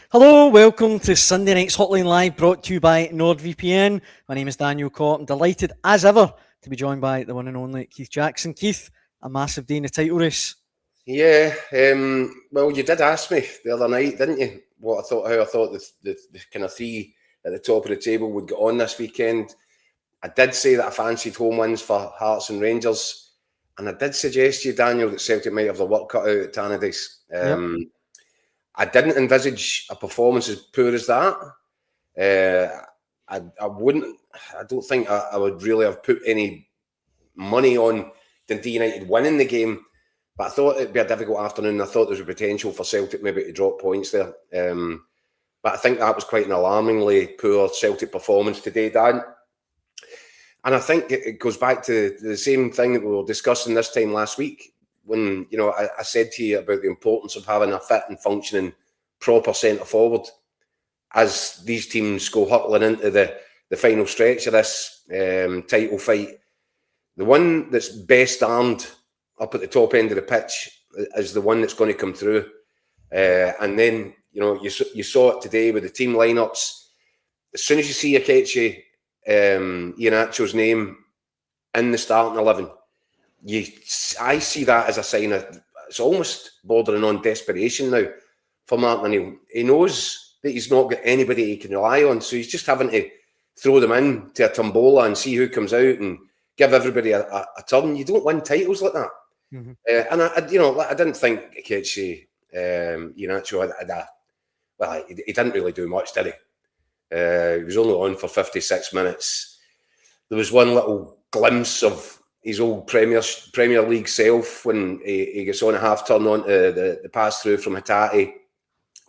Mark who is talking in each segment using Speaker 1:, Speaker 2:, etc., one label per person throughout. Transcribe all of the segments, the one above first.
Speaker 1: Hello, welcome to Sunday night's Hotline Live, brought to you by NordVPN. My name is Daniel Cott. I'm delighted, as ever, to be joined by the one and only Keith Jackson. Keith, a massive day in the title race.
Speaker 2: Yeah, well, you did ask me the other night, didn't you? How I thought the kind of three at the top of the table would get on this weekend. I did say that I fancied home wins for Hearts and Rangers, and I did suggest to you, Daniel, that Celtic might have the work cut out at Tannadice. I didn't envisage a performance as poor as that. I don't think I would really have put any money on Dundee United winning the game, but I thought it'd be a difficult afternoon. I thought there was a potential for Celtic maybe to drop points there. But I think that was quite an alarmingly poor Celtic performance today, Dan. And I think it goes back to the same thing that we were discussing this time last week, when I said to you about the importance of having a fit and functioning proper centre forward as these teams go hurtling into the final stretch of this title fight. The one that's best armed up at the top end of the pitch is the one that's going to come through. And then you saw it today with the team lineups. As soon as you see Akechi Iheanacho's name in the starting 11, I see that as a sign of, it's almost bordering on desperation now for Martin O'Neill. He knows that he's not got anybody he can rely on, so he's just having to throw them in to a tombola and see who comes out and give everybody a turn. You don't win titles like that. Mm-hmm. And I didn't think Akechi Iheanacho he didn't really do much, did he? He was only on for 56 minutes. There was one little glimpse of his old Premier League self when he gets on a half turn onto the pass through from Hatate,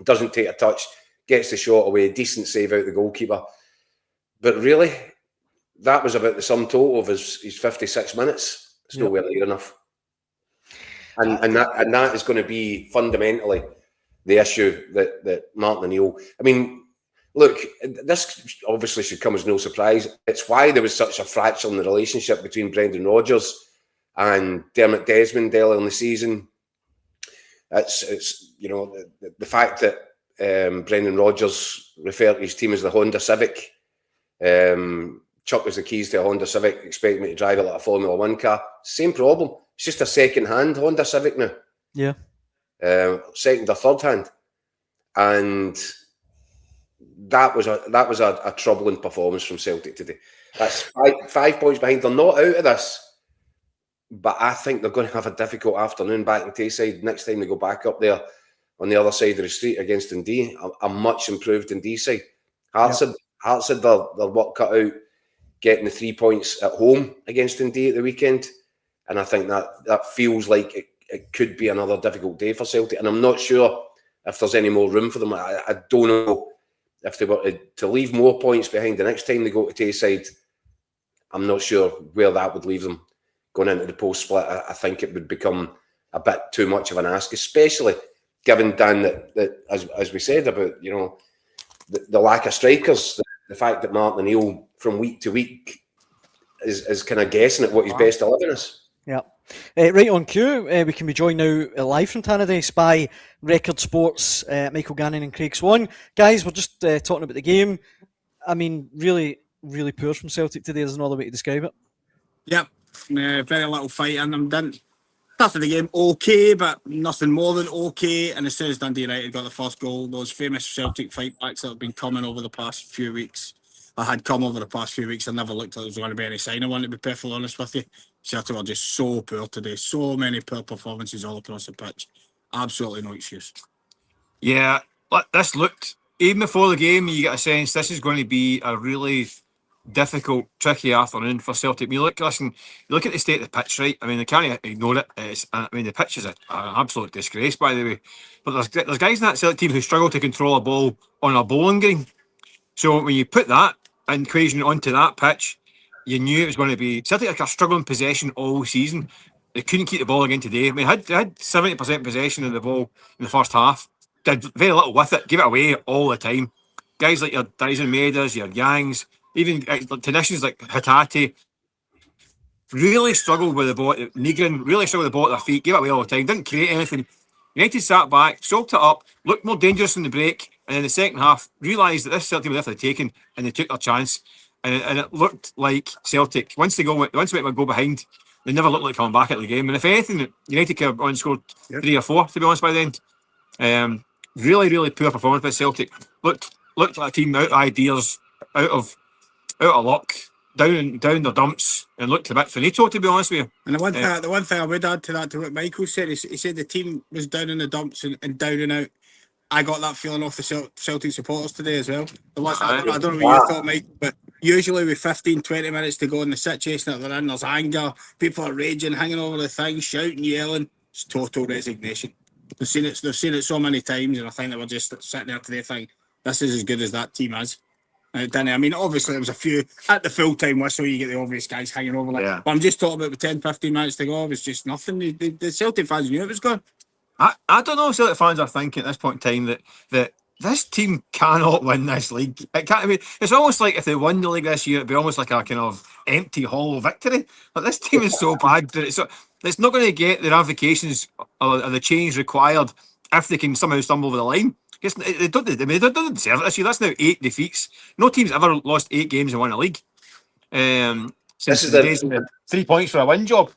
Speaker 2: doesn't take a touch, gets the shot away, decent save out the goalkeeper. But really, that was about the sum total of his 56 minutes. It's nowhere near enough. And that is going to be fundamentally the issue that Martin O'Neill. I mean, look, this obviously should come as no surprise. It's why there was such a fracture in the relationship between Brendan Rodgers and Dermot Desmond early in the season. It's the fact that Brendan Rodgers referred to his team as the Honda Civic. Chuck was the keys to a Honda Civic, expect me to drive it like a Formula One car. Same problem. It's just a second-hand Honda Civic now.
Speaker 1: Yeah.
Speaker 2: Second or third hand. And that was a troubling performance from Celtic today. That's 5 points behind. They're not out of this, but I think they're going to have a difficult afternoon back in Tayside next time they go back up there on the other side of the street against Dundee, a much improved Dundee side. Hearts had their work cut out getting the 3 points at home against Dundee at the weekend, and I think that feels like it could be another difficult day for Celtic, and I'm not sure if there's any more room for them. I don't know if they were to leave more points behind the next time they go to Tayside. I'm not sure where that would leave them going into the post-split. I think it would become a bit too much of an ask, especially given, Dan, that as we said about the lack of strikers, the fact that Martin O'Neill from week to week is kind of guessing at what his best 11 is.
Speaker 1: Yeah. Right on cue, we can be joined now live from Tannadice by Record Sports, Michael Gannon and Craig Swan. Guys, we're just talking about the game. I mean, really, really poor from Celtic today. There's no other way to describe it.
Speaker 3: Yep, very little fight in them. Didn't started the game okay, but nothing more than okay. And as soon as Dundee United got the first goal, those famous Celtic fight backs that have been coming over the past few weeks, I never looked like there was going to be any sign of one, to be perfectly honest with you. Celtic were just so poor today. So many poor performances all across the pitch. Absolutely no excuse.
Speaker 4: Yeah, this looked, even before the game, you get a sense this is going to be a really difficult, tricky afternoon for Celtic. You look at the state of the pitch, right? I mean, they can't ignore it. The pitch is an absolute disgrace, by the way. But there's guys in that Celtic team who struggle to control a ball on a bowling green. So when you put that equation onto that pitch, you knew it was going to be Celtic like a struggling possession all season. They couldn't keep the ball again today. I mean, they had 70% possession of the ball in the first half. Did very little with it. Gave it away all the time. Guys like your Dyson Maeders, your Yangs, even technicians like Hatate really struggled with the ball. Negrin really struggled with the ball at their feet. Gave it away all the time. Didn't create anything. United sat back, soaked it up, looked more dangerous in the break, and in the second half realised that this Celtic team was definitely taken, and they took their chance, and it looked like Celtic once they went a goal behind, they never looked like coming back at the game. And if anything, United could have only scored 3 or 4, to be honest, by the end. Really, really poor performance by Celtic. Looked like a team out of ideas, out of luck, down in the dumps, and looked a bit finito, to be honest with you.
Speaker 3: And the one thing I would add to that, to what Michael said, he said the team was down in the dumps and down and out. I got that feeling off the Celtic supporters today as well. I don't know what you thought, Mike, but usually with 15, 20 minutes to go in the situation that they're in, there's anger, people are raging, hanging over the thing, shouting, yelling. It's total resignation. They've seen it so many times, and I think they were just sitting there today thinking, this is as good as that team is. I mean, obviously there was a few at the full-time whistle, you get the obvious guys hanging over. But I'm just talking about with 10, 15 minutes to go, it was just nothing. The Celtic fans knew it was gone.
Speaker 4: I don't know if Celtic fans are thinking at this point in time that this team cannot win this league. It can't. I mean, it's almost like if they won the league this year, it'd be almost like a kind of empty hollow victory. Like, this team is so bad that it's not going to get the ramifications or the change required if they can somehow stumble over the line. They don't deserve it this year. That's now 8 defeats. No team's ever lost 8 games and won a league. Since the days of the 3 points for a win job.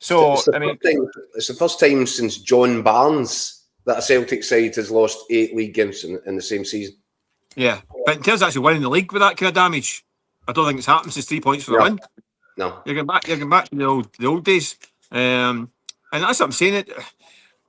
Speaker 4: So
Speaker 2: it's the first time since John Barnes that a Celtic side has lost 8 league games in the same season.
Speaker 4: Yeah, but in terms of actually winning the league with that kind of damage, I don't think it's happened since 3 points for a win.
Speaker 2: No,
Speaker 4: you're going back to the old days, and that's what I'm saying.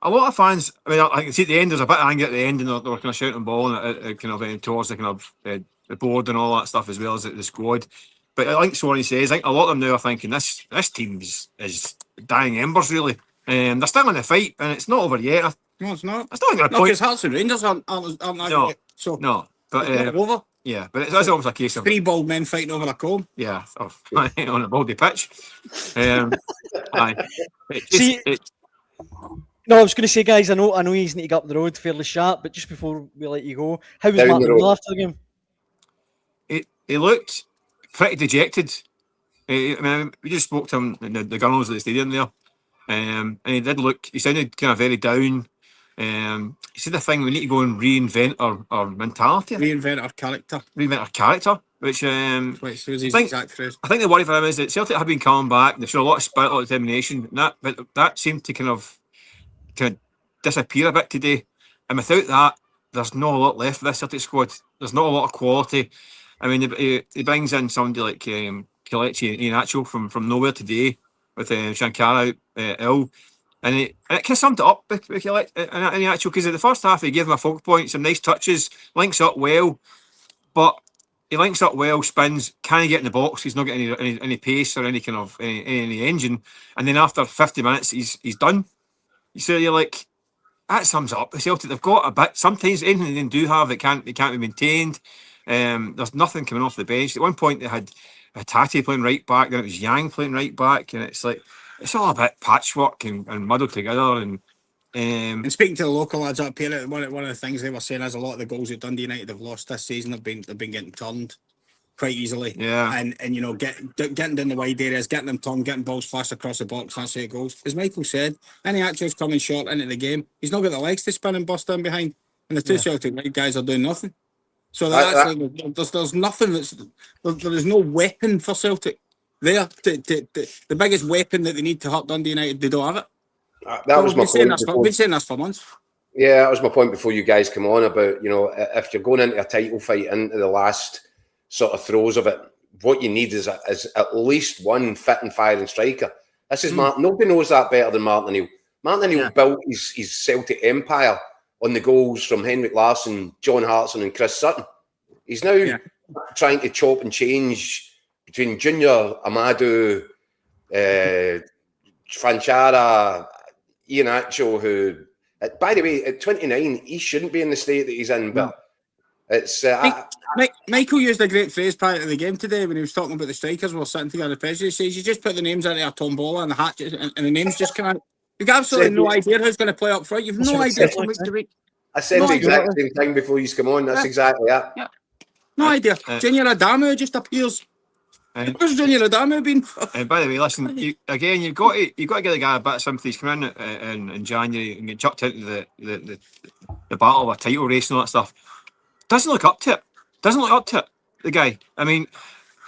Speaker 4: A lot of fans, I mean, I can see at the end there's a bit of anger at the end, and they're kind of shouting ball and kind of towards the kind of the board and all that stuff, as well as the squad. But I think Swanee says, I think a lot of them now are thinking this team is dying embers, really. They're still in the fight, and it's not over yet.
Speaker 3: No, it's not.
Speaker 4: It's not going to point.
Speaker 3: Because Hearts and Rangers aren't
Speaker 4: No,
Speaker 3: so
Speaker 4: no. But
Speaker 3: over.
Speaker 4: Yeah, but it's almost a case of
Speaker 3: 3 bald men fighting over a comb.
Speaker 4: Yeah, on a baldy pitch.
Speaker 1: No, I was going to say, guys, I know he's need to get up the road fairly sharp, but just before we let you go, how was Martin O'Neill after the game?
Speaker 4: He looked pretty dejected. I mean, we just spoke to him in the gunnels at the stadium there, and he did look. He sounded kind of very down. He said the thing, we need to go and reinvent our mentality,
Speaker 3: reinvent our character,
Speaker 4: which
Speaker 3: was his exact phrase.
Speaker 4: I think the worry for him is that Celtic have been coming back. They've shown a lot of spirit, a lot of determination, but that seemed to kind of disappear a bit today. And without that, there's not a lot left of this Celtic squad. There's not a lot of quality. I mean, he brings in somebody like Kelechi Iheanacho from nowhere today with Shankar ill. And it kind of summed it up with Iheanacho, because at the first half he gave him a focal point, some nice touches, links up well, but he links up well, spins, can't get in the box. He's not getting any pace or any kind of any engine. And then after 50 minutes, he's done. So you're like, that sums it up. The Celtic, they've got a bit. Sometimes anything they do have, it can't be maintained. There's nothing coming off the bench. At one point they had Hatate playing right back, then it was Yang playing right back, and it's like it's all a bit patchwork and muddled together. And
Speaker 3: speaking to the local lads up here, one of the things they were saying is a lot of the goals that Dundee United have lost this season have been getting turned quite easily.
Speaker 4: Yeah.
Speaker 3: And you know, getting down the wide areas, getting them turned, getting balls fast across the box, that's how it goes. As Michael said, any actual's coming short into the game, he's not got the legs to spin and bust in behind. And the two Celtic guys are doing nothing. So there's nothing there is no weapon for Celtic there. The biggest weapon that they need to hurt Dundee United, they don't have it.
Speaker 2: That was my point.
Speaker 3: We've been saying this for months.
Speaker 2: Yeah, that was my point before you guys come on about, you know, if you're going into a title fight into the last sort of throes of it, what you need is at least one fit and firing striker. This is Martin. Nobody knows that better than Martin O'Neill. Martin O'Neill built his Celtic empire on the goals from Henrik Larsson, John Hartson and Chris Sutton. He's now trying to chop and change between Junior, Amadou, Fanchara, Iheanacho, who, by the way, at 29, he shouldn't be in the state that he's in, but it's...
Speaker 3: Michael used a great phrase prior to the game today when he was talking about the strikers. We were sitting together at the press. He says, you just put the names into a tombola and the hat, and the names just come out. You've got absolutely no idea who's going to play up front. You've no idea from week to week.
Speaker 2: I said the exact same thing before you come on. That's exactly it.
Speaker 3: Yeah. No idea. Junior Adamu just appears. Where's Junior Adamu been?
Speaker 4: And by the way, listen, you've got to give the guy a bit of sympathy. He's coming in January and get chucked into the battle of a title race and all that stuff. doesn't look up to it. Doesn't look up to it, the guy. I mean,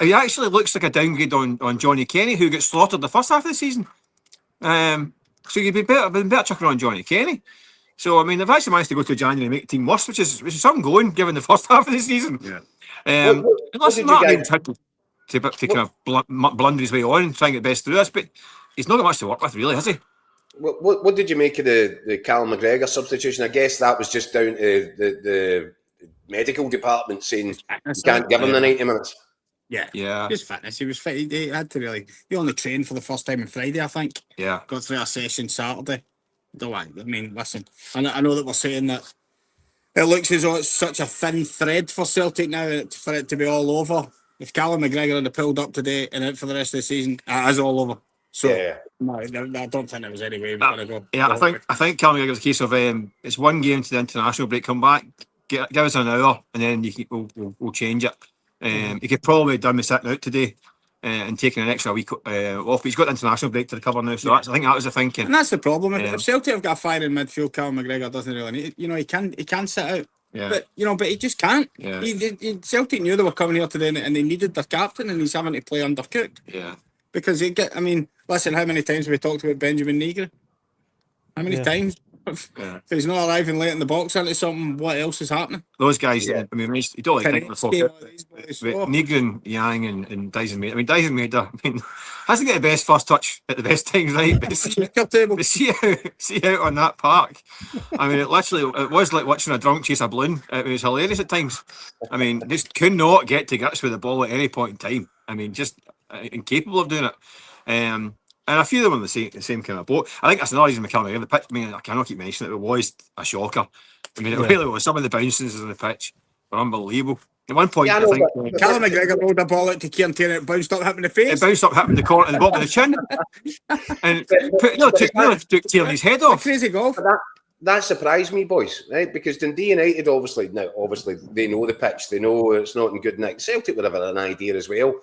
Speaker 4: he actually looks like a downgrade on Johnny Kenny, who got slaughtered the first half of the season. So you'd be better chucking on Johnny Kenny. So I mean, they've actually managed to go to January and make the team worse, which is something going given the first half of the season.
Speaker 2: Yeah. What did you guys...
Speaker 4: to kind of blunder his way on and try and get best through this, but he's not got much to work with, really, has he?
Speaker 2: What did you make of the Callum McGregor substitution? I guess that was just down to the medical department saying you can't give him the 90 minutes.
Speaker 3: Yeah. Just fitness. He was fit. He had to really. He only trained for the first time on Friday, I think.
Speaker 4: Yeah.
Speaker 3: Got through a session Saturday. I mean, listen. I know that we're saying that it looks as though it's such a thin thread for Celtic now for it to be all over. If Callum McGregor had pulled up today and out for the rest of the season, it is all over. So no, I don't think there was any way we were going to go.
Speaker 4: Yeah, I think Callum McGregor's a case of it's one game to the international break. Come back, give us an hour, and then we'll change it. He could probably have done with sitting out today and taking an extra week off. But he's got the international break to recover now, so I think that was the thinking.
Speaker 3: And that's the problem. If Celtic have got a fire in midfield, Callum McGregor doesn't really need. He can sit out.
Speaker 4: Yeah.
Speaker 3: But he just can't.
Speaker 4: Yeah.
Speaker 3: Celtic knew they were coming here today and they needed their captain, and he's having to play undercooked.
Speaker 4: Yeah.
Speaker 3: Because listen, how many times have we talked about Benjamin Negri? How many times? If he's not arriving late in the box into something, what else is happening?
Speaker 4: Those guys, I mean, you don't like think before.
Speaker 3: Tannadice,
Speaker 4: Negri, Yang, and Dyson Maida. I mean, Dyson Maida, hasn't got the best first touch at the best times, right? But see out on that park. I mean, it was like watching a drunk chase a balloon. It was hilarious at times. I mean, just could not get to grips with the ball at any point in time. I mean, just incapable of doing it. And a few of them on the same kind of boat. I think that's another reason McCallum. The pitch, I mean, I cannot keep mentioning it. It was a shocker. I mean, it really was. Some of the bounces on the pitch were unbelievable. At one point, I think
Speaker 3: Callum McGregor rolled a ball out to Kieran Tierney. It bounced up, hit him in the face.
Speaker 4: It bounced up, hit him in the corner, at the bottom of the chin, and took Tierney's head off.
Speaker 3: Crazy golf.
Speaker 2: That surprised me, boys, right? Because Dundee United obviously they know the pitch, they know it's not in good nick. Celtic would have had an idea as well,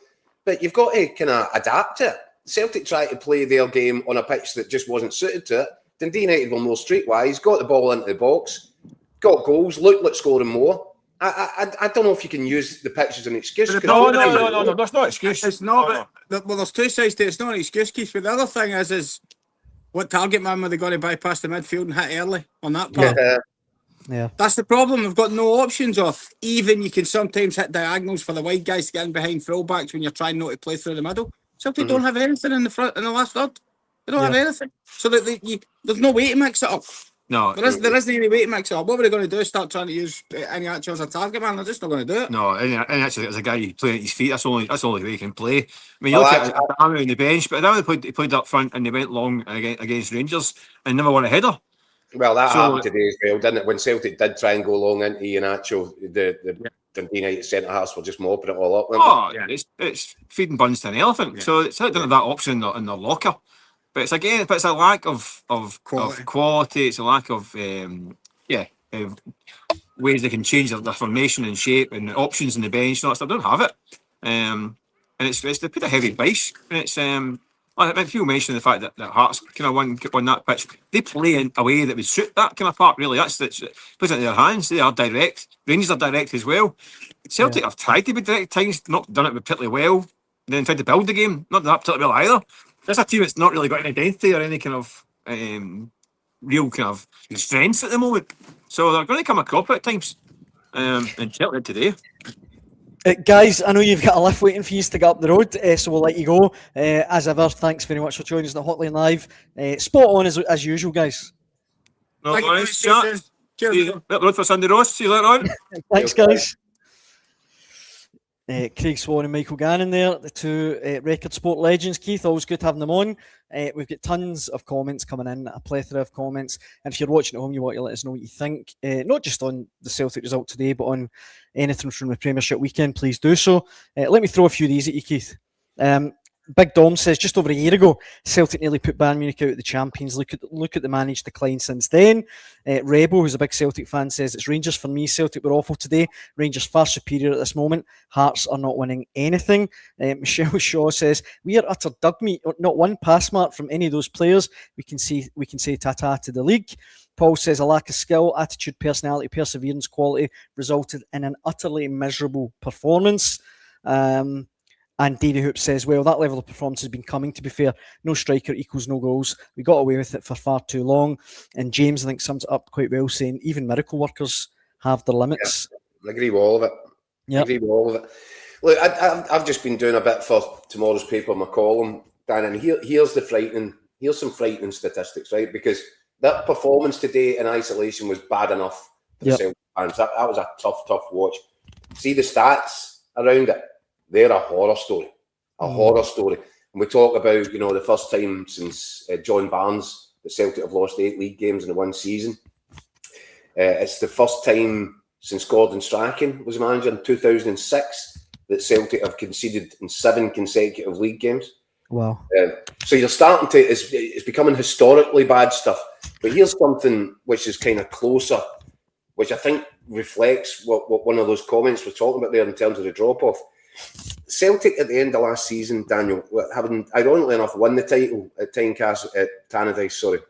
Speaker 2: but you've got to kind of adapt it. Celtic tried to play their game on a pitch that just wasn't suited to it. Dundee United were more streetwise, got the ball into the box, got goals, looked like scoring more. I don't know if you can use the pitch as an excuse.
Speaker 4: No, that's not an excuse.
Speaker 3: It's not. Well, there's two sides to it. It's not an excuse, Keith. But the other thing is what target man were they going to bypass the midfield and hit early on that part?
Speaker 1: Yeah.
Speaker 3: That's the problem. They've got no options off. Even you can sometimes hit diagonals for the wide guys to get in behind fullbacks when you're trying not to play through the middle. Celtic don't have anything in the last third. They don't have anything. So that there's no way to mix it up.
Speaker 4: No,
Speaker 3: there isn't any way to mix it up. What were they going to do? Start trying to use any actual as a target man? They're just not going to do it.
Speaker 4: No, and actually, there's a guy playing at his feet. That's the only way he can play. I mean, you look at Adamo on the bench, but Adamo he played up front and they went long against Rangers and never won a header.
Speaker 2: Well, that happened today as well, didn't it? When Celtic did try and go long into Iheanacho, the Dundee United centre halves were just mopping it all up.
Speaker 4: It's feeding buns to an elephant. Yeah. So it's not have that option in their locker. But it's a lack of quality. It's a lack of ways they can change their formation and shape and options in the bench. No, they don't have it. And it's they put a heavy base. And it's I think people mentioned the fact that Hearts kind of won that pitch. They play in a way that would suit that kind of part, really. That's puts it in their hands. They are direct. Rangers are direct as well. Celtic have tried to be direct at times, not done it particularly well. Then tried to build the game, not done that particularly well either. That's a team that's not really got an identity or any kind of real kind of strengths at the moment. So they're going to come a crop at times. And Celtic today.
Speaker 1: Guys, I know you've got a lift waiting for you to get up the road, so we'll let you go. As ever, thanks very much for joining us on the Hotline Live. Spot on as usual, guys.
Speaker 4: No worries, chat. See you up the road for Sunday roast. See you later on.
Speaker 1: Thanks, guys. Craig Swan and Michael Gannon there, the two record sport legends. Keith, always good having them on. We've got tons of comments coming in, a plethora of comments. And if you're watching at home, you want to let us know what you think, not just on the Celtic result today, but on anything from the Premiership weekend, please do so. Let me throw a few of these at you, Keith. Big Dom says just over a year ago, Celtic nearly put Bayern Munich out of the Champions. Look at the managed decline since then. Rebo, who's a big Celtic fan, says it's Rangers for me. Celtic were awful today. Rangers far superior at this moment. Hearts are not winning anything. Michelle Shaw says we are utter dug meat. Not one pass mark from any of those players. We can say ta-ta to the league. Paul says a lack of skill, attitude, personality, perseverance, quality resulted in an utterly miserable performance. And Davy Hoop says, well, that level of performance has been coming, to be fair. No striker equals no goals. We got away with it for far too long. And James, I think, sums it up quite well, saying even miracle workers have their limits.
Speaker 2: Yeah, I agree with all of it.
Speaker 1: Yep.
Speaker 2: I agree with all of it. Look, I've just been doing a bit for tomorrow's paper, my column, Dan, and here's some frightening statistics, right? Because that performance today in isolation was bad enough for the Celtic fans. That was a tough watch. See the stats around it. They're a horror story. Horror story. And we talk about, the first time since John Barnes that Celtic have lost 8 league games in one season. It's the first time since Gordon Strachan was manager in 2006 that Celtic have conceded in 7 consecutive league games.
Speaker 1: Wow.
Speaker 2: So you're starting to, it's becoming historically bad stuff. But here's something which is kind of closer, which I think reflects what one of those comments we're talking about there in terms of the drop-off. Celtic at the end of last season, Daniel, having ironically enough won the title at Tannadice,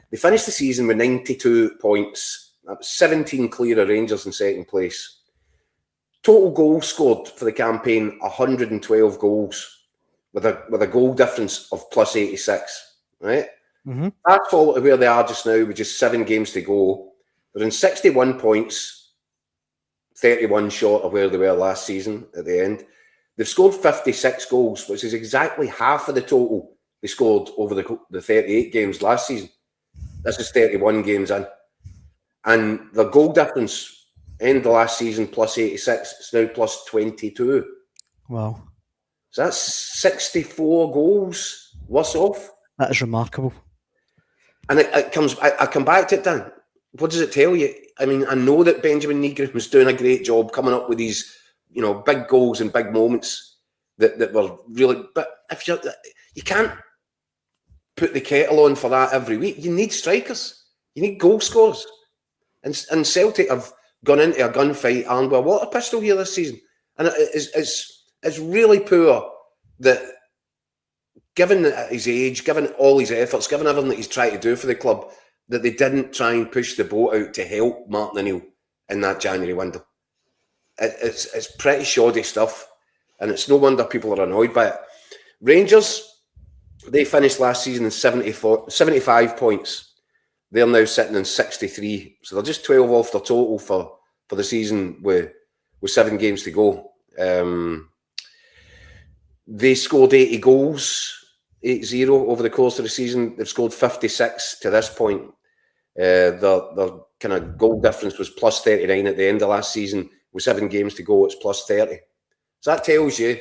Speaker 2: they finished the season with 92 points. That was 17 clear of Rangers in second place. Total goals scored for the campaign, 112 goals, with a goal difference of plus 86. Right?
Speaker 1: Mm-hmm.
Speaker 2: Fast forward to where they are just now with just 7 games to go. They're in 61 points. 31 short of where they were last season at the end. They've scored 56 goals, which is exactly half of the total they scored over the 38 games last season. This is 31 games in. And the goal difference, end of last season, plus 86, it's now plus 22.
Speaker 1: Wow.
Speaker 2: So that's 64 goals worse off.
Speaker 1: That is remarkable.
Speaker 2: And I come back to it, Dan. What does it tell you? I mean, I know that Benjamin Negron was doing a great job coming up with these, big goals and big moments that were really. But if you can't put the kettle on for that every week. You need strikers. You need goal scorers. And Celtic have gone into a gunfight and we're water pistol here this season. And it's really poor that, given his age, given all his efforts, given everything that he's tried to do for the club, that they didn't try and push the boat out to help Martin O'Neill in that January window. It's pretty shoddy stuff, and it's no wonder people are annoyed by it. Rangers, they finished last season in 75 points. They're now sitting in 63, so they're just 12 off their total for the season with 7 games to go. They scored 80 goals, 8-0 over the course of the season. They've scored 56 to this point. Their kind of goal difference was plus 39 at the end of last season. With 7 games to go, it's plus 30. So that tells you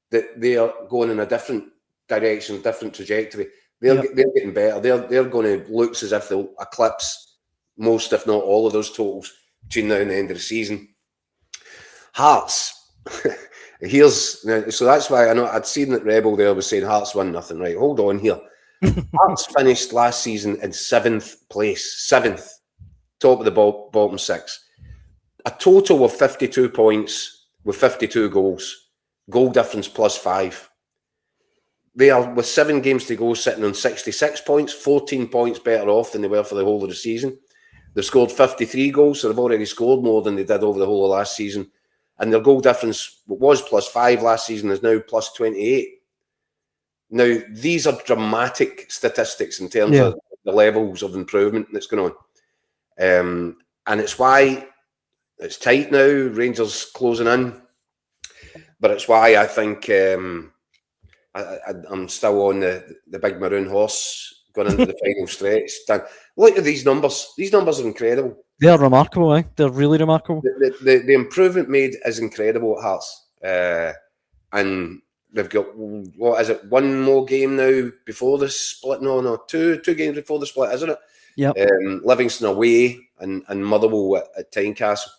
Speaker 2: that they are going in a different direction, different trajectory. They're getting better. They're going to look as if they'll eclipse most, if not all, of those totals between now and the end of the season. Hearts. So that's why I know I'd seen that Rebel there was saying Hearts won nothing. Right, hold on here. Hearts finished last season in 7th place, 7th, top of the bottom 6. A total of 52 points with 52 goals. Goal difference plus 5. They are, with 7 games to go, sitting on 66 points, 14 points better off than they were for the whole of the season. They've scored 53 goals, so they've already scored more than they did over the whole of last season. And their goal difference was plus 5 last season, is now plus 28. Now, these are dramatic statistics in terms of the levels of improvement that's going on. And it's why it's tight now, Rangers closing in. But it's why I think I'm still on the big maroon horse going into the final stretch. Look at these numbers. These numbers are incredible.
Speaker 1: They're remarkable, eh? They're really remarkable.
Speaker 2: The improvement made is incredible at Hearts. And they've got, what is it, 1 more game now before the split? No, two games before the split, isn't it?
Speaker 1: Yeah.
Speaker 2: Livingston away and Motherwell at Tynecastle.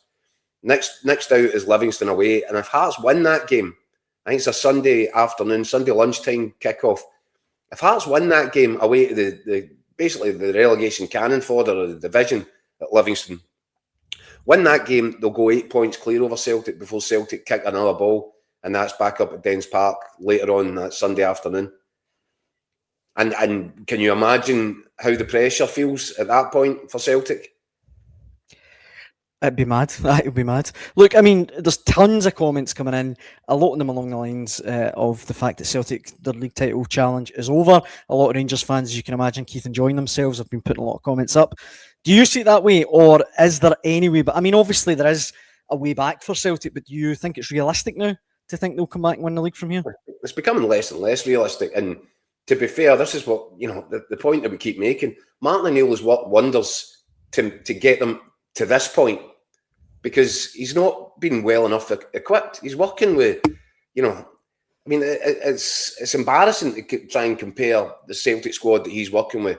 Speaker 2: Next out is Livingston away. And if Hearts win that game, I think it's a Sunday afternoon, Sunday lunchtime kickoff. If Hearts win that game away to basically the relegation cannon fodder or the division at Livingston, win that game, they'll go 8 points clear over Celtic before Celtic kick another ball, and that's back up at Dens Park later on that Sunday afternoon. And can you imagine how the pressure feels at that point for Celtic?
Speaker 1: It'd be mad. It would be mad. Look, I mean, there's tons of comments coming in, a lot of them along the lines of the fact that Celtic, their league title challenge is over. A lot of Rangers fans, as you can imagine, Keith, enjoying themselves, have been putting a lot of comments up. Do you see it that way, or is there any way? But I mean, obviously there is a way back for Celtic, but do you think it's realistic now to think they'll come back and win the league from here?
Speaker 2: It's becoming less and less realistic. And to be fair, this is what, the point that we keep making. Martin O'Neill has worked wonders to get them to this point, because he's not been well enough equipped. He's working with, it's embarrassing to try and compare the Celtic squad that he's working with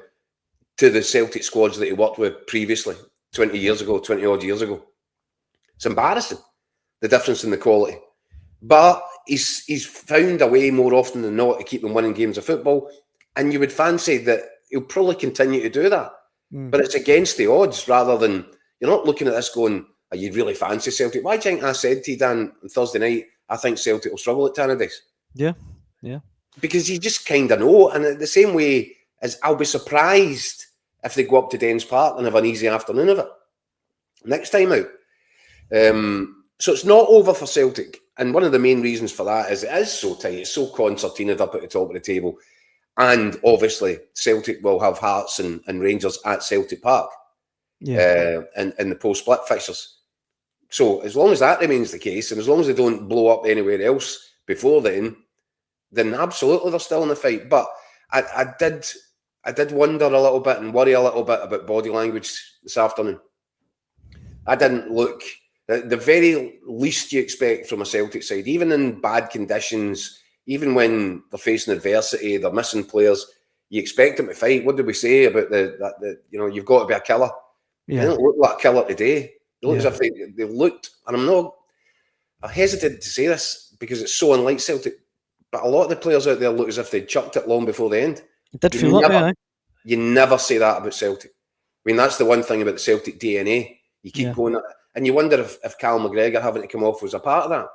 Speaker 2: to the Celtic squads that he worked with previously, 20 odd years ago. It's embarrassing, the difference in the quality. But he's found a way more often than not to keep them winning games of football. And you would fancy that he'll probably continue to do that. But it's against the odds, rather than, you're not looking at this going, are you really fancy Celtic? Why do you think I said to you, Dan, on Thursday night, I think Celtic will struggle at Tannadice?
Speaker 1: Yeah.
Speaker 2: Because you just kind of know. And the same way as I'll be surprised if they go up to Dens Park and have an easy afternoon of it next time out. So it's not over for Celtic. And one of the main reasons for that is it is so tight. It's so concertinaed up at the top of the table. And obviously, Celtic will have Hearts and Rangers at Celtic Park. And the post-split fixtures. So as long as that remains the case, and as long as they don't blow up anywhere else before then absolutely they're still in the fight. But I did wonder a little bit and worry a little bit about body language this afternoon. I didn't look the very least you expect from a Celtic side, even in bad conditions, even when they're facing adversity, they're missing players. You expect them to fight. What did we say about that you've got to be a killer? Yeah. They don't look like a killer today. They look as if they looked, and I hesitate to say this because it's so unlike Celtic, but a lot of the players out there look as if they'd chucked it long before the end.
Speaker 1: It did feel that way.
Speaker 2: You never say that about Celtic. I mean, that's the one thing about the Celtic DNA. You keep going, and you wonder if Cal McGregor having to come off was a part of that.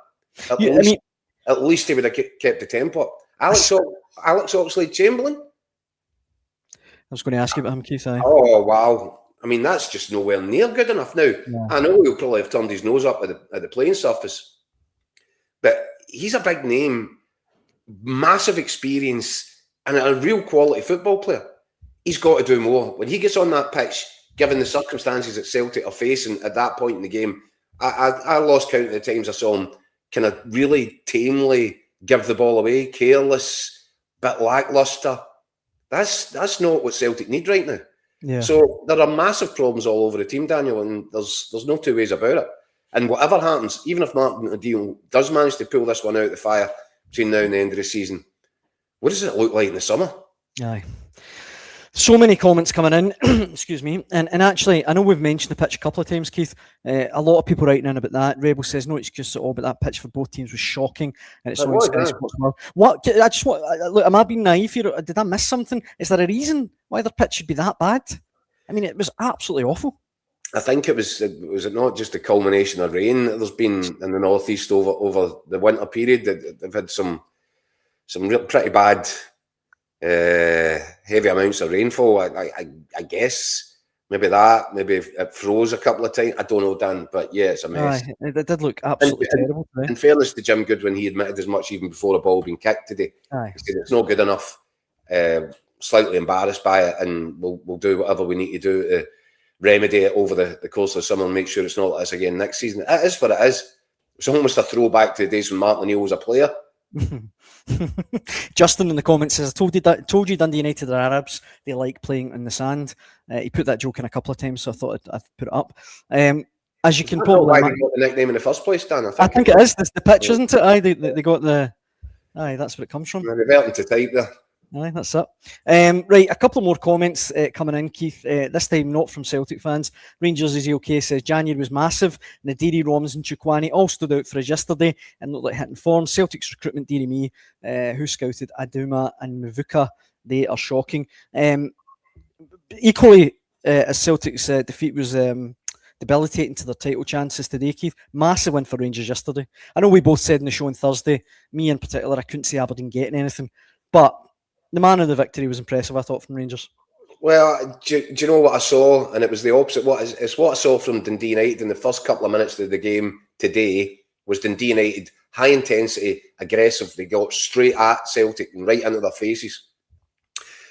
Speaker 2: At least he would have kept the tempo up. Alex Oxlade-Chamberlain?
Speaker 1: I was going to ask you about him, Keith.
Speaker 2: Oh, wow. I mean, that's just nowhere near good enough now. I know he'll probably have turned his nose up at the playing surface, but he's a big name, massive experience, and a real quality football player. He's got to do more. When he gets on that pitch, given the circumstances that Celtic are facing at that point in the game, I lost count of the times I saw him kind of really tamely give the ball away, careless, bit lacklustre. That's not what Celtic need right now. Yeah. So there are massive problems all over the team, Daniel, and there's no two ways about it. And whatever happens, even if Martin O'Neill does manage to pull this one out of the fire between now and the end of the season, what does it look like in the summer?
Speaker 1: Aye. So many comments coming in, excuse me. And actually, I know we've mentioned the pitch a couple of times, Keith. A lot of people writing in about that. Rebel says, no excuse at all, but that pitch for both teams was shocking. And it's on Sky Sports World. What? I just want, look, am I being naive here? Did I miss something? Is there a reason why their pitch should be that bad? I mean, it was absolutely awful.
Speaker 2: I think it was it not just the culmination of rain that there's been in the northeast over the winter period. They've had some real pretty bad heavy amounts of rainfall. I guess maybe it froze a couple of times. I don't know, Dan, but yeah, it's a mess.
Speaker 1: It did look absolutely terrible today.
Speaker 2: In fairness to Jim Goodwin, he admitted as much even before the ball being kicked today. He said it's not good enough. Slightly embarrassed by it, and we'll do whatever we need to do to remedy it over the course of the summer and make sure it's not like this again next season. It is what it is. It's almost a throwback to the days when Martin O'Neill was a player.
Speaker 1: Justin in the comments says, I told you Dundee United are Arabs. They like playing in the sand. He put that joke in a couple of times, so I thought I'd put it up. As you can probably
Speaker 2: imagine, why they got the nickname in the first place, Dan?
Speaker 1: I think it is the pitch, isn't it? Aye, they got the. Aye, that's where it comes from.
Speaker 2: Reverting to type there.
Speaker 1: Aye, that's it. Right, a couple more comments coming in, Keith. This time not from Celtic fans. Rangers is okay says January was massive. Nadiri, Romans and Chukwani all stood out for us yesterday and looked like hitting form. Celtic's recruitment, dearie me, who scouted Aduma and Mavuka, they are shocking. Equally, as Celtic's defeat was debilitating to their title chances today, Keith. Massive win for Rangers yesterday. I know we both said in the show on Thursday, me in particular, I couldn't see Aberdeen getting anything, but the man of the victory was impressive, I thought, from Rangers.
Speaker 2: Well, do you know what I saw? And it was the opposite. It's what I saw from Dundee United in the first couple of minutes of the game today was Dundee United, high intensity, aggressive. They got straight at Celtic and right into their faces.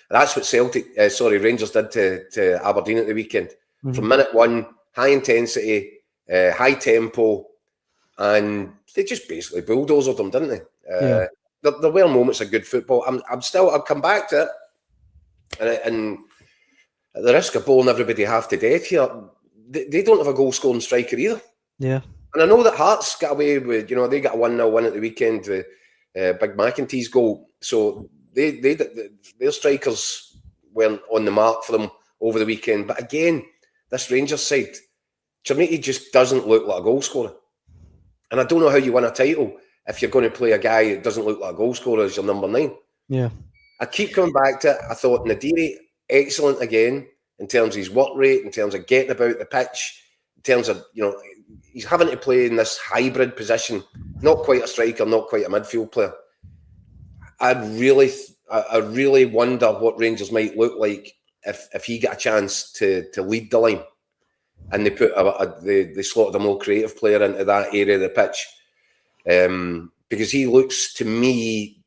Speaker 2: And that's what Rangers did to Aberdeen at the weekend. Mm-hmm. From minute one, high intensity, high tempo, and they just basically bulldozed them, didn't they? Yeah. There were moments of good football. I'll come back to it. And at the risk of boring everybody half to death here, they don't have a goal-scoring striker either.
Speaker 1: Yeah.
Speaker 2: And I know that Hearts got away with, they got a 1-0 win at the weekend, Big McEntee's goal. So their strikers weren't on the mark for them over the weekend. But again, this Rangers side, Tannadice just doesn't look like a goal scorer. And I don't know how you win a title if you're going to play a guy that doesn't look like a goal scorer as your number 9.
Speaker 1: Yeah.
Speaker 2: I keep coming back to it. I thought Nadiri, excellent again, in terms of his work rate, in terms of getting about the pitch, in terms of, he's having to play in this hybrid position, not quite a striker, not quite a midfield player. I really wonder what Rangers might look like if he got a chance to lead the line, and they put they slotted a more creative player into that area of the pitch, because he looks to me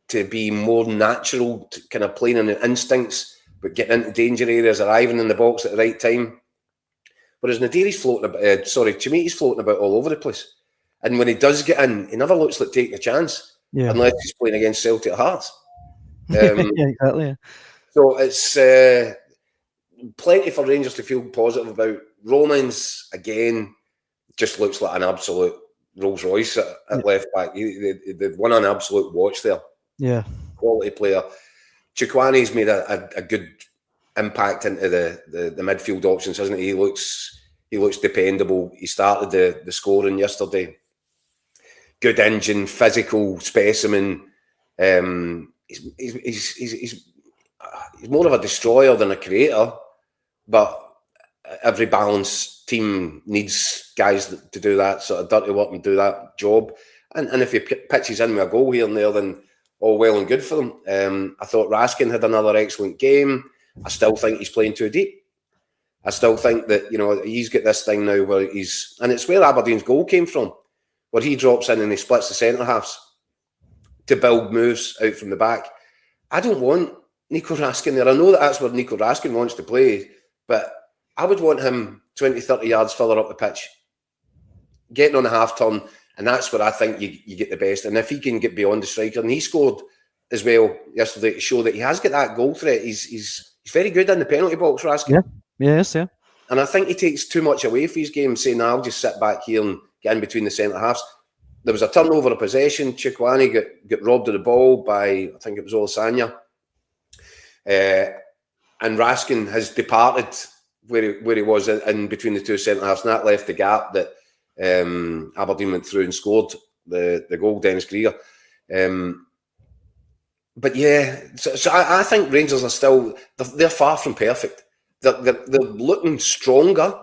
Speaker 2: to be more natural, to kind of playing on the instincts, but getting into danger areas, arriving in the box at the right time. Whereas Nadiri's Tannadice's floating about all over the place, and when he does get in, he never looks like taking a chance. Yeah. Unless he's playing against Celtic at Hearts.
Speaker 1: Yeah, exactly. Yeah.
Speaker 2: So it's plenty for Rangers to feel positive about. Romans, again, just looks like an absolute Rolls Royce at left back. They've won an absolute watch there.
Speaker 1: Yeah. Quality
Speaker 2: player. Chukwani's made a good impact into the midfield options, hasn't he? He looks dependable. He started the scoring yesterday. Good engine, physical specimen. He's more of a destroyer than a creator, but every balanced team needs guys to do that sort of dirty work and do that job. And if he pitches in with a goal here and there, then all well and good for them. I thought Raskin had another excellent game. I still think he's playing too deep. I still think that, he's got this thing now where and it's where Aberdeen's goal came from, where he drops in and he splits the centre-halves to build moves out from the back. I don't want Nico Raskin there. I know that's where Nico Raskin wants to play, but I would want him 20, 30 yards further up the pitch, getting on a half-turn, and that's where I think you get the best. And if he can get beyond the striker, and he scored as well yesterday to show that he has got that goal threat. He's very good in the penalty box, Raskin.
Speaker 1: Yes.
Speaker 2: And I think he takes too much away from his game, saying, I'll just sit back here and get in between the centre-halves. There was a turnover of possession. Chukwani got robbed of the ball by, I think it was Olasanya. And Raskin has departed where he was in between the two centre-halves, and that left the gap that Aberdeen went through and scored the goal, Dennis Greer. But yeah, so I think Rangers are still, they're far from perfect. They're looking stronger,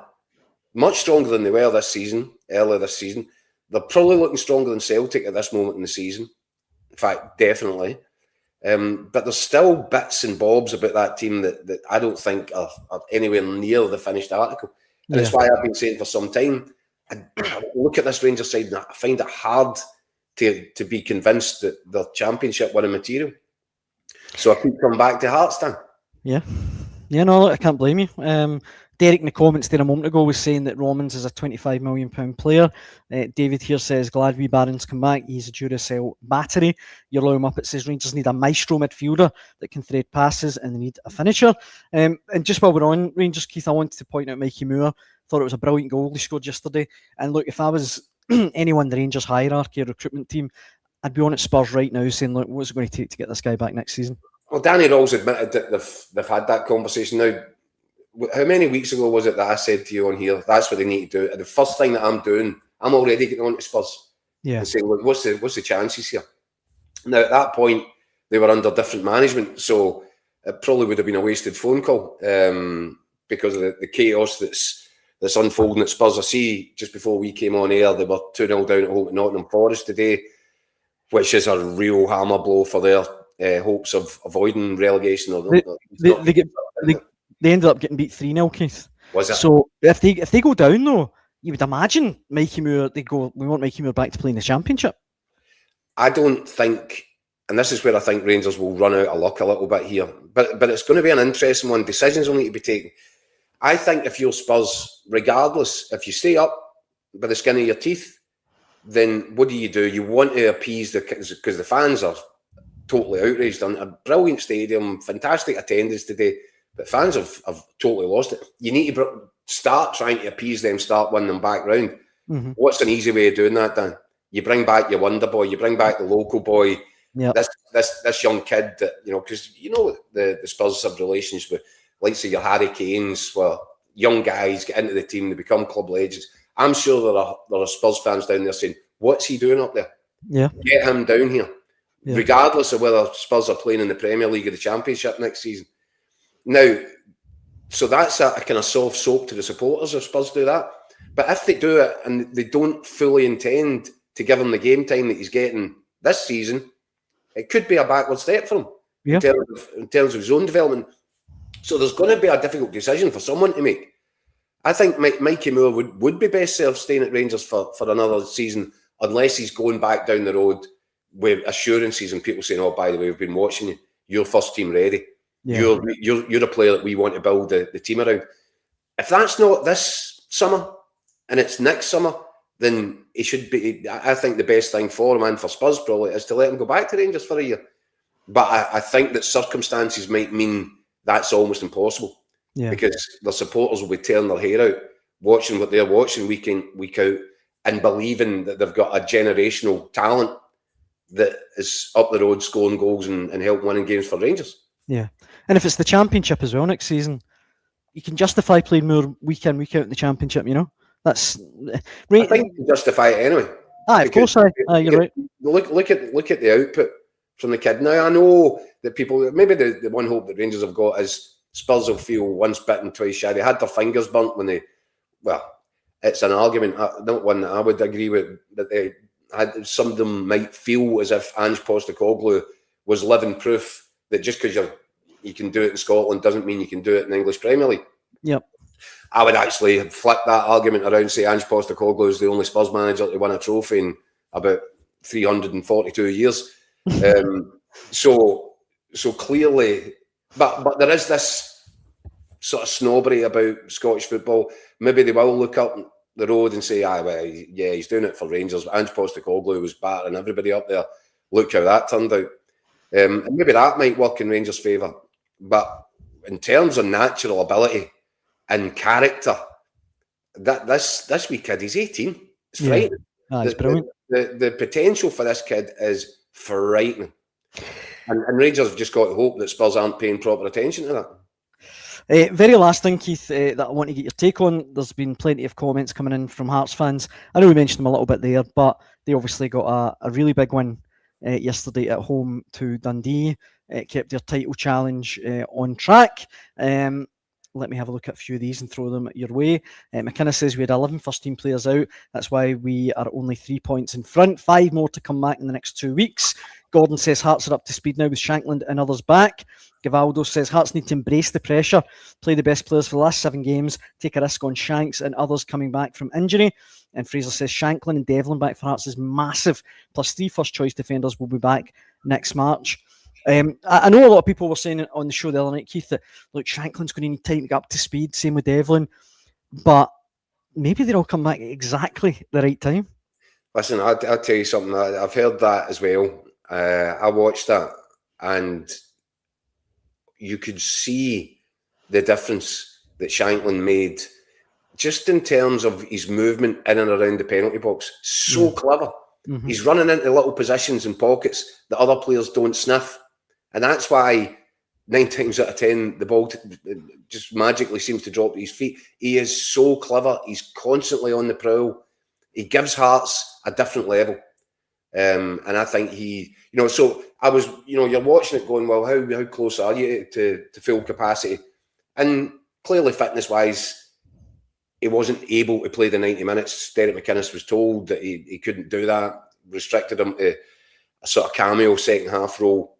Speaker 2: much stronger than they were earlier this season. They're probably looking stronger than Celtic at this moment in the season. In fact, definitely. But there's still bits and bobs about that team that I don't think are anywhere near the finished article. And that's why I've been saying for some time, I look at this Rangers side and I find it hard to be convinced that they're championship winning material. So I keep coming back to Hearts then.
Speaker 1: Yeah, no, I can't blame you. Derek in the comments there a moment ago was saying that Romans is a £25 million player. David here says, glad wee Barron's come back. He's a Duracell battery. Your low up, it says Rangers need a maestro midfielder that can thread passes and they need a finisher. And just while we're on Rangers, Keith, I wanted to point out Mikey Moore. Thought it was a brilliant goal he scored yesterday. And look, if I was anyone in the Rangers hierarchy or recruitment team, I'd be on at Spurs right now saying, look, what's it going to take to get this guy back next season?
Speaker 2: Well, Danny Rawls admitted that they've had that conversation now. How many weeks ago was it that I said to you on here, that's what they need to do? And the first thing that I'm doing, I'm already getting on to Spurs and saying, look, what's the chances here? Now, at that point, they were under different management, so it probably would have been a wasted phone call because of the chaos that's unfolding at Spurs. I see just before we came on air, they were 2-0 down at home to Nottingham Forest today, which is a real hammer blow for their hopes of avoiding relegation.
Speaker 1: They ended up getting beat 3-0, Keith.
Speaker 2: Was it?
Speaker 1: So if they go down though, you would imagine Mikey Moore, we want Mikey Moore back to play in the Championship.
Speaker 2: I don't think, and this is where I think Rangers will run out of luck a little bit here, but it's going to be an interesting one. Decisions will need to be taken. I think if you're Spurs, regardless, if you stay up by the skin of your teeth, then what do? You want to appease because the fans are totally outraged. On a brilliant stadium, fantastic attendance today, but fans have totally lost it. You need to start trying to appease them, start winning them back round. Mm-hmm. What's an easy way of doing that, Dan? You bring back your wonder boy, you bring back the local boy, this young kid that, because the Spurs have relations with likes of your Harry Kanes, where young guys get into the team, they become club legends. I'm sure there are Spurs fans down there saying, what's he doing up there?
Speaker 1: Yeah.
Speaker 2: Get him down here. Yeah. Regardless of whether Spurs are playing in the Premier League or the Championship next season. Now, so that's a kind of soft soap to the supporters if Spurs do that. But if they do it and they don't fully intend to give him the game time that he's getting this season, it could be a backward step for him in terms of his own development. So there's going to be a difficult decision for someone to make. I think Mikey Moore would be best served staying at Rangers for another season, unless he's going back down the road with assurances and people saying, oh, by the way, we've been watching you. You're first team ready. Yeah. You're a player that we want to build the team around. If that's not this summer and it's next summer, then he should be. I think the best thing for him and for Spurs probably is to let him go back to Rangers for a year. But I think that circumstances might mean that's almost impossible because the supporters will be tearing their hair out, watching what they're watching week in, week out, and believing that they've got a generational talent that is up the road scoring goals and helping winning games for Rangers.
Speaker 1: Yeah. And if it's the Championship as well next season, you can justify playing more week in, week out in the Championship, That's
Speaker 2: I think you can justify it anyway.
Speaker 1: Of course, you're right.
Speaker 2: Look at the output from the kid. Now, I know that people, maybe the one hope that Rangers have got is Spurs will feel once bitten, twice shy. They had their fingers burnt when it's an argument, not one that I would agree with, that some of them might feel as if Ange Postecoglou was living proof that just because you can do it in Scotland doesn't mean you can do it in the English Premier League.
Speaker 1: Yep.
Speaker 2: I would actually flip that argument around, say Ange Postecoglou is the only Spurs manager to win a trophy in about 342 years. So clearly, but there is this sort of snobbery about Scottish football. Maybe they will look up the road and say, he's doing it for Rangers. Ange Postecoglou was battering everybody up there. Look how that turned out. And maybe that might work in Rangers' favour. But in terms of natural ability and character, that this wee kid, he's 18. It's frightening.
Speaker 1: It's brilliant.
Speaker 2: The potential for this kid is frightening. And Rangers have just got to hope that Spurs aren't paying proper attention to that.
Speaker 1: Very last thing, Keith, that I want to get your take on. There's been plenty of comments coming in from Hearts fans. I know we mentioned them a little bit there, but they obviously got a really big win yesterday at home to Dundee. Kept their title challenge on track. Let me have a look at a few of these and throw them your way. McKenna says we had 11 first-team players out. That's why we are only 3 points in front. 5 more to come back in the next 2 weeks. Gordon says Hearts are up to speed now with Shankland and others back. Gavaldo says Hearts need to embrace the pressure, play the best players for the last 7 games, take a risk on Shanks and others coming back from injury. And Fraser says Shanklin and Devlin back for Hearts is massive. Plus 3 first-choice defenders will be back next March. I know a lot of people were saying on the show the other night, Keith, that look, Shanklin's going to need time to get up to speed. Same with Devlin, but maybe they'll all come back at exactly the right time.
Speaker 2: Listen, I'll tell you something. I've heard that as well. I watched that, and you could see the difference that Shanklin made, just in terms of his movement in and around the penalty box. So clever. Mm-hmm. He's running into little positions and pockets that other players don't sniff. And that's why 9 times out of 10, the ball just magically seems to drop at his feet. He is so clever. He's constantly on the prowl. He gives Hearts a different level. And I think he, so I was, you're watching it going, well, how close are you to full capacity? And clearly, fitness-wise, he wasn't able to play the 90 minutes. Derek McInnes was told that he couldn't do that, restricted him to a sort of cameo second half role.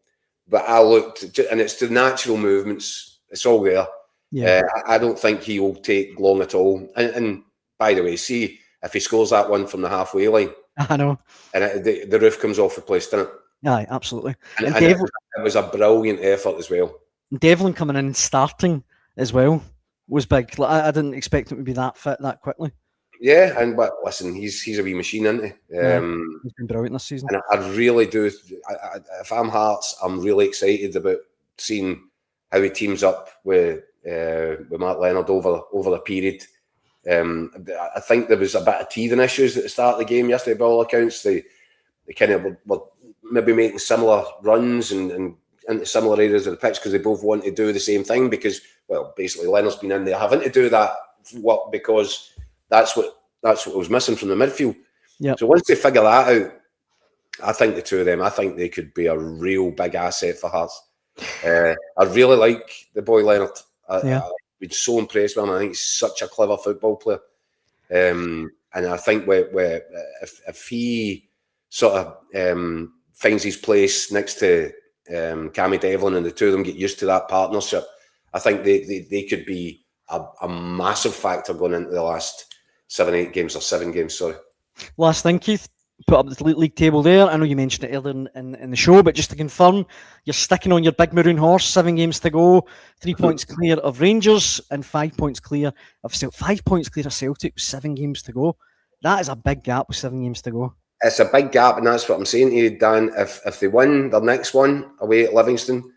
Speaker 2: But I looked, and it's the natural movements. It's all there. Yeah. I don't think he will take long at all. And by the way, see if he scores that one from the halfway line.
Speaker 1: I know.
Speaker 2: And the roof comes off the place, doesn't it?
Speaker 1: Aye, absolutely.
Speaker 2: And it was a brilliant effort as well.
Speaker 1: Devlin coming in and starting as well was big. I didn't expect him to be that fit that quickly.
Speaker 2: Yeah, but listen, he's a wee machine, isn't he?
Speaker 1: He's been brilliant this season.
Speaker 2: And I really do. If I'm Hearts, I'm really excited about seeing how he teams up with Mark Leonard over the period. I think there was a bit of teething issues at the start of the game yesterday, by all accounts. They kind of were maybe making similar runs and into similar areas of the pitch because they both want to do the same thing because, well, basically Leonard's been in there having to do that because that's what was missing from the midfield. Yep. So once they figure that out, I think the two of them, I think they could be a real big asset for Hearts. I really like the boy Leonard. I've been so impressed with him. I think he's such a clever football player. And I think if he sort of finds his place next to Cammy Devlin and the two of them get used to that partnership, I think they could be a massive factor going into the last 7 games, sorry.
Speaker 1: Last thing, Keith, put up the league table there. I know you mentioned it earlier in the show, but just to confirm, you're sticking on your big maroon horse, 7 games to go, 3 points clear of Rangers and 5 points clear of Celtic. 5 points clear of Celtic with 7 games to go. That is a big gap with 7 games to go.
Speaker 2: It's a big gap, and that's what I'm saying to you, Dan. If they win their next one away at Livingston,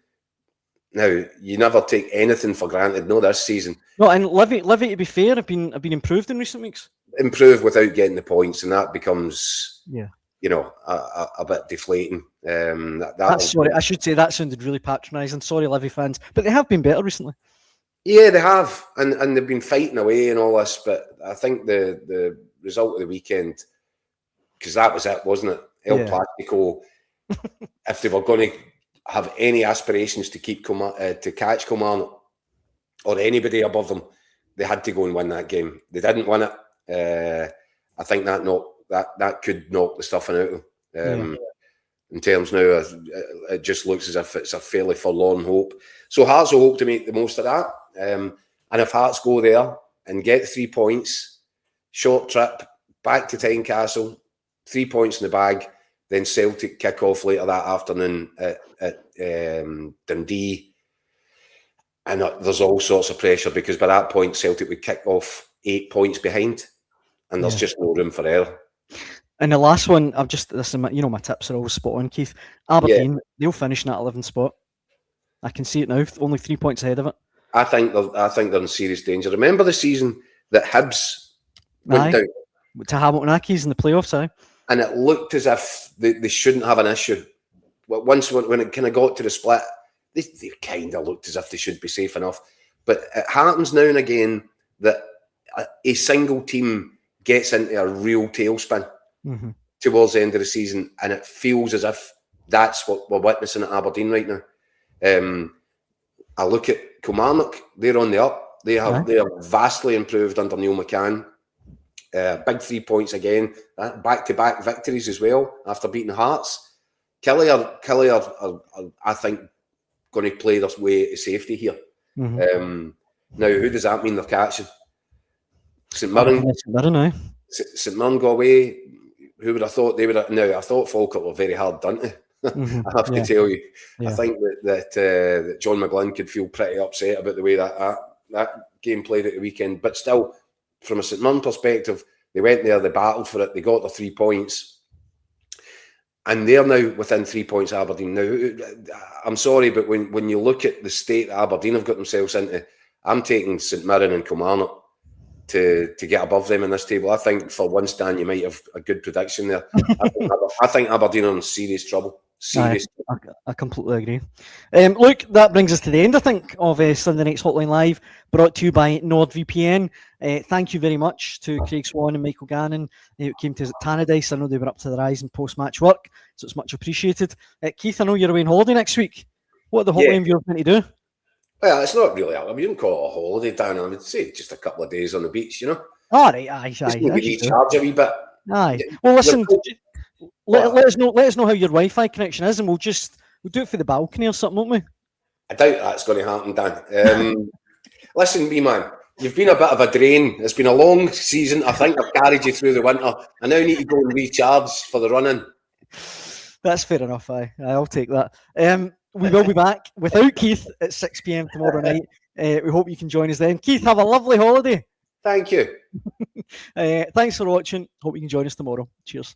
Speaker 2: now you never take anything for granted. No, this season.
Speaker 1: No, and Livy, to be fair, have been improved in recent weeks.
Speaker 2: Improved without getting the points, and that becomes a bit deflating.
Speaker 1: Sorry, I should say that sounded really patronising. Sorry, Livy fans, but they have been better recently.
Speaker 2: Yeah, they have, and they've been fighting away and all this. But I think the result of the weekend, because that was it, wasn't it? El Plastico. If they were going to have any aspirations to to catch Kilmarnock or anybody above them, they had to go and win that game. They didn't win it. I think that could knock the stuffing out of them. In terms now, it just looks as if it's a fairly forlorn hope. So Hearts will hope to make the most of that. And if Hearts go there and get 3 points, short trip back to Tynecastle, 3 points in the bag, then Celtic kick off later that afternoon at Dundee. And there's all sorts of pressure because by that point Celtic would kick off 8 points behind, and there's just no room for error.
Speaker 1: And the last one, my tips are always spot on, Keith. Aberdeen, they'll finish in that 11th spot. I can see it now, only 3 points ahead of it. I think
Speaker 2: they're in serious danger. Remember the season that Hibs went down
Speaker 1: to Hamilton Accies in the playoffs,
Speaker 2: and it looked as if they shouldn't have an issue. Once when it kind of got to the split, they kind of looked as if they should be safe enough. But it happens now and again that a single team gets into a real tailspin towards the end of the season, and it feels as if that's what we're witnessing at Aberdeen right now. I look at Kilmarnock; they're on the up. They are vastly improved under Neil McCann. Big 3 points again, back-to-back victories as well after beating Hearts. Kelly are I think, going to play their way to safety here. Now, who does that mean they're catching? St Mirren. St Mirren go away. Who would have thought they would have? Now, I thought Falkirk were very hard done to. I have to tell you. I think that John McGlynn could feel pretty upset about the way that game played at the weekend. But still, from a St Mirren perspective, they went there, they battled for it, they got their 3 points. And they're now within 3 points of Aberdeen. Now, I'm sorry, but when you look at the state that Aberdeen have got themselves into, I'm taking St Mirren and Kilmarnock to get above them in this table. I think for one stand, you might have a good prediction there. I think Aberdeen are in serious trouble. Seriously.
Speaker 1: I completely agree. Look, that brings us to the end, I think, of Sunday Night's Hotline Live, brought to you by NordVPN. Thank you very much to Craig Swan and Michael Gannon who came to us at Tannadice. I know they were up to their eyes in post-match work, so it's much appreciated. Keith, I know you're away on holiday next week. What are the Hotline viewers going to do?
Speaker 2: Well, it's not really, I wouldn't call it a holiday, Dan. I would say just a couple of days on the beach, you know?
Speaker 1: All right, aye.
Speaker 2: Just maybe recharge a wee bit.
Speaker 1: Aye. Well, listen, let us know how your Wi-Fi connection is, and we'll do it for the balcony or something, won't we?
Speaker 2: I doubt that's going to happen, Dan. Listen, wee man, you've been a bit of a drain. It's been a long season. I think I've carried you through the winter. I now need to go and recharge for the running.
Speaker 1: That's fair enough. I'll take that. We will be back without Keith at 6 p.m. tomorrow night. We hope you can join us then. Keith, have a lovely holiday.
Speaker 2: Thank you.
Speaker 1: Thanks for watching. Hope you can join us tomorrow. Cheers.